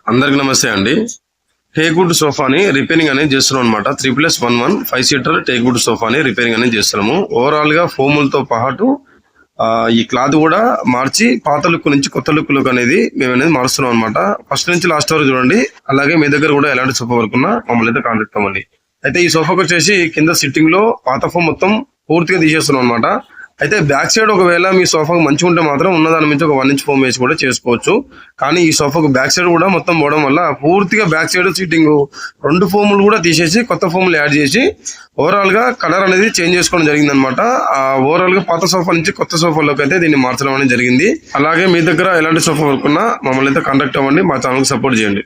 అందరికి నమస్తే అండి. టేక్వుడ్ సోఫాని రిపేరింగ్ అనేది చేస్తున్నాం అనమాట. 3+11 5 సీటర్ టేక్వుడ్ సోఫాని రిపేరింగ్ అనేది చేస్తున్నాము. ఓవరాల్ గా ఫోములతో పాటు ఈ క్లాత్ కూడా మార్చి పాత లుక్ నుంచి కొత్త లుక్ అనేది మేము అనేది మారుస్తున్నాం అనమాట. ఫస్ట్ నుంచి లాస్ట్ వరకు చూడండి. అలాగే మీ దగ్గర కూడా ఎలాంటి సోఫా వర్క్ ఉన్నా మమ్మల్ని అయితే కాంటాక్ట్ అవ్వండి. అయితే ఈ సోఫాకి వచ్చేసి కింద సిట్టింగ్ లో పాత ఫోమ్ మొత్తం పూర్తిగా తీసేస్తున్నాం అనమాట. అయితే బ్యాక్ సైడ్ ఒకవేళ మీ సోఫాకు మంచిగా ఉంటే మాత్రం ఉన్నదాని నుంచి ఒక 1 ఇంచ్ ఫోమ్ వేసి కూడా చేసుకోవచ్చు. కానీ ఈ సోఫాకు బ్యాక్ సైడ్ కూడా మొత్తం పోవడం వల్ల పూర్తిగా బ్యాక్ సైడ్ సీటింగ్ 2 ఫోములు కూడా తీసేసి కొత్త ఫోములు యాడ్ చేసి ఓవరాల్ గా కలర్ అనేది చేంజ్ చేసుకోవడం జరిగింది అనమాట. ఓవరాల్ గా పాత సోఫా నుంచి కొత్త సోఫాలోకి అయితే దీన్ని మార్చడం అనేది జరిగింది. అలాగే మీ దగ్గర ఎలాంటి సోఫా వర్క్ ఉన్నా మమ్మల్ని అయితే కాంటాక్ట్ అవ్వండి. మా ఛానల్ సపోర్ట్ చేయండి.